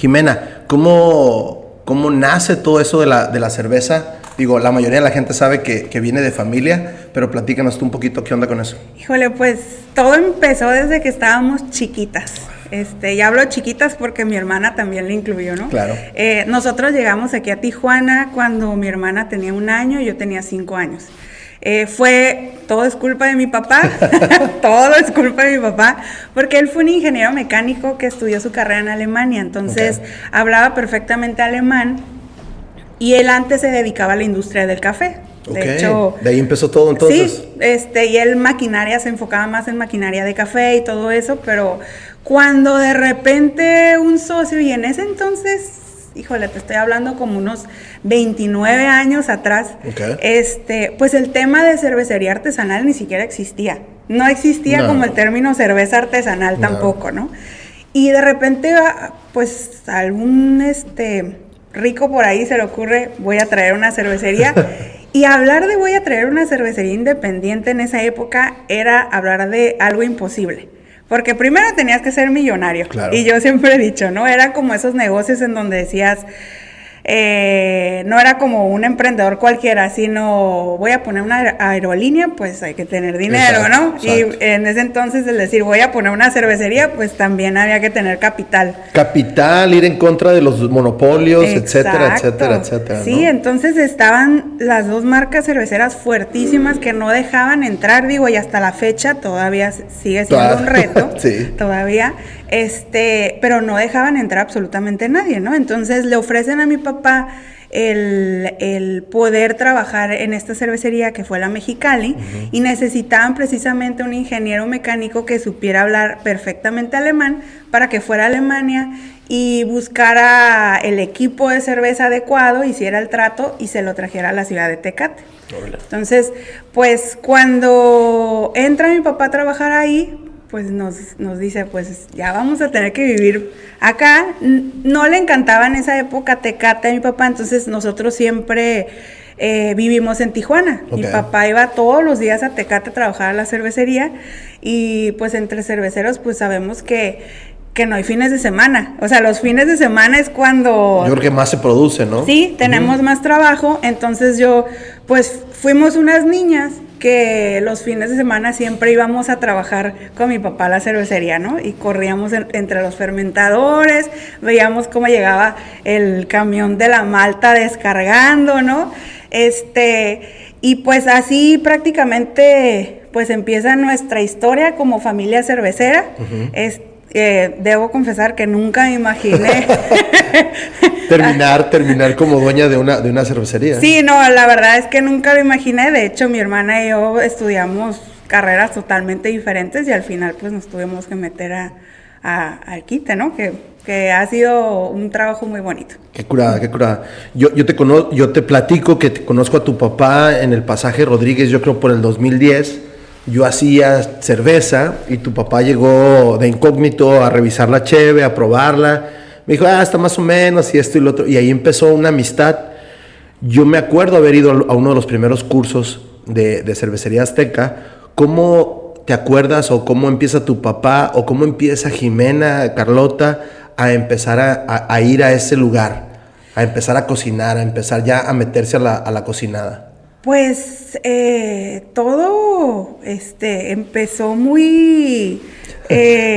Jimena, ¿cómo nace todo eso de la cerveza? Digo, la mayoría de la gente sabe que viene de familia, pero platícanos tú un poquito qué onda con eso. Híjole, pues todo empezó desde que estábamos chiquitas. Y hablo chiquitas porque mi hermana también le incluyó, ¿no? Claro. Nosotros llegamos aquí a Tijuana cuando mi hermana tenía 1 año y yo tenía 5 años. Todo es culpa de mi papá, todo es culpa de mi papá, porque él fue un ingeniero mecánico que estudió su carrera en Alemania, entonces hablaba perfectamente alemán y él antes se dedicaba a la industria del café. De hecho, de ahí empezó todo entonces. Sí, y él se enfocaba más en maquinaria de café y todo eso, pero cuando de repente un socio, y en ese entonces, híjole, te estoy hablando como unos 29 años atrás, pues el tema de cervecería artesanal ni siquiera existía. No existía como el término cerveza artesanal tampoco, ¿no? Y de repente, pues algún rico por ahí se le ocurre, voy a traer una cervecería. Y hablar de voy a traer una cervecería independiente en esa época era hablar de algo imposible. Porque primero tenías que ser millonario. Claro. Y yo siempre he dicho, ¿no? Era como esos negocios en donde decías, no era como un emprendedor cualquiera, sino voy a poner una aerolínea, pues hay que tener dinero, ¿no? Exacto. Y en ese entonces el decir voy a poner una cervecería, pues también había que tener capital. Capital, ir en contra de los monopolios, etcétera, etcétera, etcétera. Sí, ¿no? Entonces estaban las dos marcas cerveceras fuertísimas que no dejaban entrar, digo, y hasta la fecha todavía sigue siendo un reto, sí. Todavía, pero no dejaban entrar absolutamente nadie, ¿no? Entonces le ofrecen a mi papá el poder trabajar en esta cervecería que fue la Mexicali, y necesitaban precisamente un ingeniero mecánico que supiera hablar perfectamente alemán para que fuera a Alemania y buscara el equipo de cerveza adecuado, hiciera el trato y se lo trajera a la ciudad de Tecate. Entonces, pues cuando entra mi papá a trabajar ahí, pues nos dice, pues ya vamos a tener que vivir acá. No le encantaba en esa época Tecate a mi papá, entonces nosotros siempre vivimos en Tijuana. Mi papá iba todos los días a Tecate a trabajar a la cervecería, y pues entre cerveceros pues sabemos que no hay fines de semana. O sea, los fines de semana es cuando... Yo creo que más se produce, ¿no? Sí, tenemos más trabajo. Entonces pues fuimos unas niñas que los fines de semana siempre íbamos a trabajar con mi papá a la cervecería, ¿no? Y corríamos entre los fermentadores, veíamos cómo llegaba el camión de la malta descargando, ¿no? Y pues así prácticamente pues empieza nuestra historia como familia cervecera. Debo confesar que nunca me imaginé terminar como dueña de una cervecería. Sí, no, la verdad es que nunca lo imaginé. De hecho, mi hermana y yo estudiamos carreras totalmente diferentes y al final pues nos tuvimos que meter al quite, ¿no? Que ha sido un trabajo muy bonito. Qué curada, qué curada. Yo te platico que te conozco a tu papá en el Pasaje Rodríguez, yo creo por el 2010. Yo hacía cerveza y tu papá llegó de incógnito a revisar la cheve, a probarla. Me dijo, está más o menos, y esto y lo otro. Y ahí empezó una amistad. Yo me acuerdo haber ido a uno de los primeros cursos de cervecería azteca. ¿Cómo te acuerdas o cómo empieza tu papá o cómo empieza Jimena, Carlota, a empezar a ir a ese lugar? A empezar a cocinar, a empezar ya a meterse a la cocinada. Pues todo empezó muy...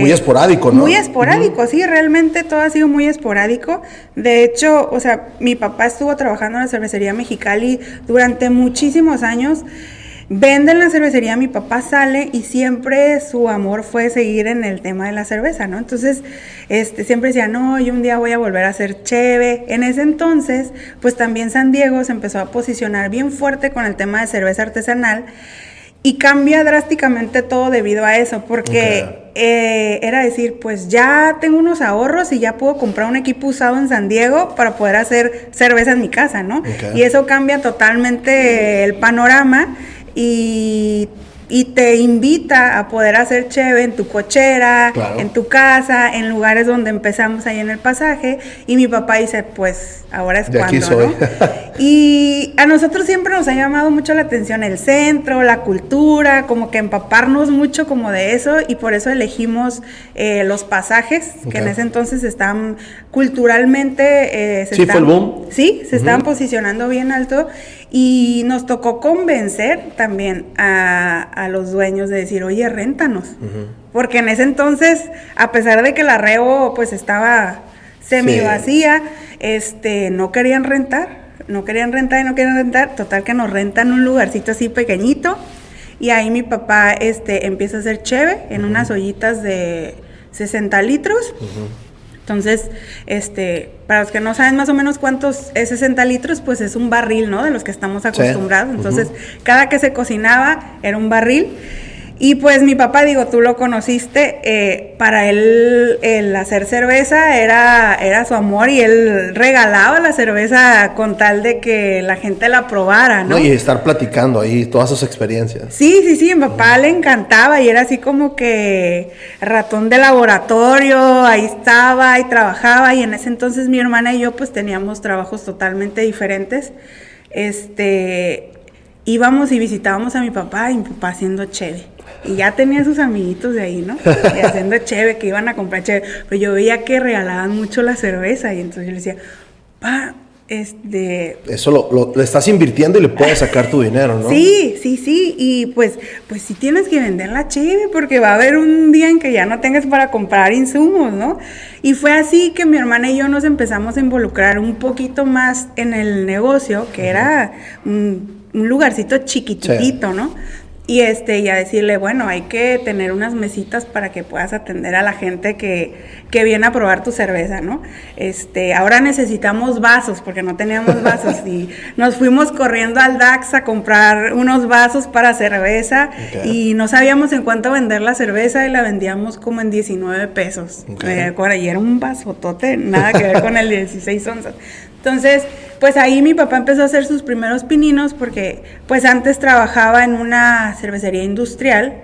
muy esporádico, ¿no? Muy esporádico, sí, realmente todo ha sido muy esporádico. De hecho, o sea, mi papá estuvo trabajando en la cervecería Mexicali durante muchísimos años. Venden la cervecería, mi papá sale y siempre su amor fue seguir en el tema de la cerveza, ¿no? Entonces, siempre decía, no, yo un día voy a volver a hacer cheve. En ese entonces, pues también San Diego se empezó a posicionar bien fuerte con el tema de cerveza artesanal y cambia drásticamente todo debido a eso, porque era decir, pues ya tengo unos ahorros y ya puedo comprar un equipo usado en San Diego para poder hacer cerveza en mi casa, ¿no? Y eso cambia totalmente el panorama. Y y te invita a poder hacer cheve en tu cochera, claro, en tu casa, en lugares donde empezamos ahí en el pasaje, y mi papá dice, pues, ahora es cuando, ¿no? Y a nosotros siempre nos ha llamado mucho la atención el centro, la cultura, como que empaparnos mucho como de eso, y por eso elegimos los pasajes, que en ese entonces estaban culturalmente... fue el boom. Sí, se estaban posicionando bien alto, y nos tocó convencer también a los dueños de decir, oye, réntanos. Porque en ese entonces, a pesar de que la Reo pues estaba semi vacía, no querían rentar, total que nos rentan un lugarcito así pequeñito, y ahí mi papá empieza a hacer cheve en unas ollitas de 60 litros. Entonces, para los que no saben más o menos cuántos es 60 litros, pues es un barril, ¿no? De los que estamos acostumbrados. Entonces, cada que se cocinaba era un barril. Y pues mi papá, digo, tú lo conociste, para él el hacer cerveza era su amor, y él regalaba la cerveza con tal de que la gente la probara, ¿no? Y estar platicando ahí todas sus experiencias. Sí, a mi papá le encantaba, y era así como que ratón de laboratorio, ahí estaba y trabajaba, y en ese entonces mi hermana y yo pues teníamos trabajos totalmente diferentes. Íbamos y visitábamos a mi papá, y mi papá haciendo cheve. Y ya tenía sus amiguitos de ahí, ¿no? Y haciendo cheve, que iban a comprar cheve. Pero yo veía que regalaban mucho la cerveza, y entonces yo le decía, pa, Eso lo estás invirtiendo y le puedes sacar tu dinero, ¿no? Sí, y pues sí tienes que vender la cheve, porque va a haber un día en que ya no tengas para comprar insumos, ¿no? Y fue así que mi hermana y yo nos empezamos a involucrar un poquito más en el negocio, que era un lugarcito chiquitito, ¿no? Y y a decirle, bueno, hay que tener unas mesitas para que puedas atender a la gente que viene a probar tu cerveza, ¿no? Ahora necesitamos vasos, porque no teníamos vasos, y nos fuimos corriendo al Dax a comprar unos vasos para cerveza, y no sabíamos en cuánto vender la cerveza, y la vendíamos como en 19 pesos. Y era un vasotote, nada que ver con el 16 onzas. Entonces, pues ahí mi papá empezó a hacer sus primeros pininos, porque pues antes trabajaba en una cervecería industrial,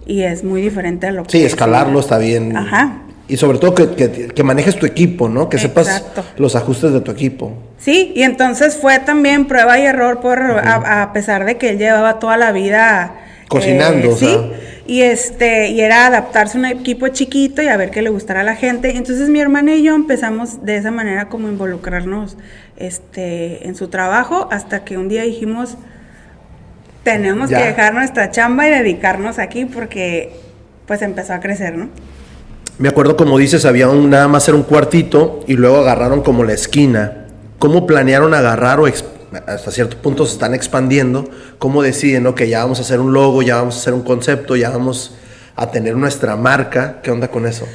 y es muy diferente a lo que... Sí, escalarlo está bien. Ajá. Y sobre todo que manejes tu equipo, ¿no? Que sepas los ajustes de tu equipo. Sí, y entonces fue también prueba y error a pesar de que él llevaba toda la vida... cocinando, sí, y era adaptarse a un equipo chiquito y a ver qué le gustara a la gente. Entonces mi hermana y yo empezamos de esa manera como involucrarnos en su trabajo, hasta que un día dijimos, tenemos que dejar nuestra chamba y dedicarnos aquí, porque pues empezó a crecer, ¿no? Me acuerdo, como dices, había nada más era un cuartito, y luego agarraron como la esquina. ¿Cómo planearon agarrar hasta cierto punto se están expandiendo? ¿Cómo deciden, que ya vamos a hacer un logo, ya vamos a hacer un concepto, ya vamos a tener nuestra marca? ¿Qué onda con eso?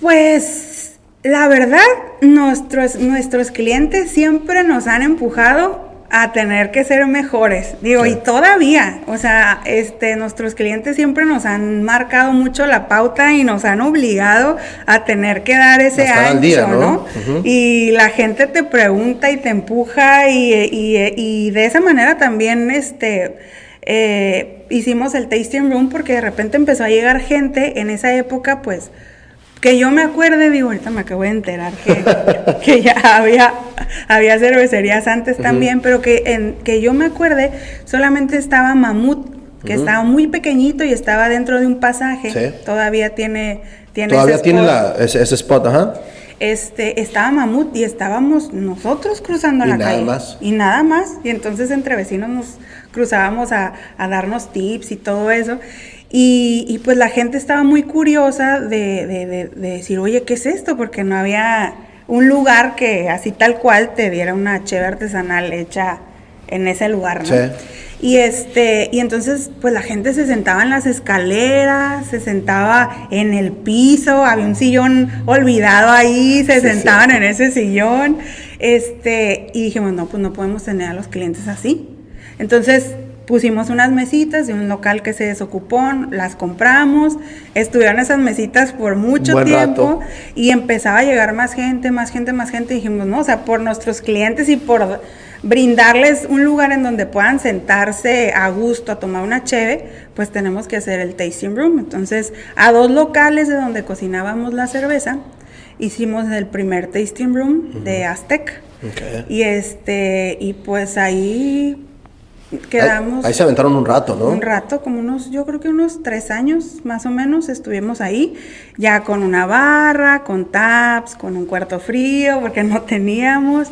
Pues la verdad, nuestros clientes siempre nos han empujado a tener que ser mejores, digo, y todavía, o sea, nuestros clientes siempre nos han marcado mucho la pauta y nos han obligado a tener que dar ese ancho, al día, ¿no? Y la gente te pregunta y te empuja, y de esa manera también, hicimos el tasting room, porque de repente empezó a llegar gente en esa época, pues, que yo me acuerde, digo, ahorita me acabo de enterar que ya había cervecerías antes también, pero que yo me acuerde, solamente estaba Mamut, que estaba muy pequeñito y estaba dentro de un pasaje. Sí. Todavía tiene ese spot, ajá. Estaba Mamut, y estábamos nosotros cruzando la calle. Y nada más. Y entonces entre vecinos nos cruzábamos a darnos tips y todo eso. Y pues la gente estaba muy curiosa de decir, oye, ¿qué es esto? Porque no había un lugar que así tal cual te diera una cheve artesanal hecha en ese lugar, ¿no? Sí. Y entonces pues la gente se sentaba en las escaleras, se sentaba en el piso, había un sillón olvidado ahí, se sentaban en ese sillón, y dijimos, no, pues no podemos tener a los clientes así. Entonces pusimos unas mesitas de un local que se desocupó, las compramos, estuvieron esas mesitas por mucho tiempo y empezaba a llegar más gente, y dijimos, no, o sea, por nuestros clientes y por brindarles un lugar en donde puedan sentarse a gusto a tomar una cheve, pues tenemos que hacer el tasting room. Entonces, a 2 locales de donde cocinábamos la cerveza, hicimos el primer tasting room de Aztec. Okay. Y pues ahí quedamos. Ahí se aventaron un rato, ¿no? Un rato, como yo creo que unos 3 años más o menos estuvimos ahí, ya con una barra, con taps, con un cuarto frío, porque no teníamos,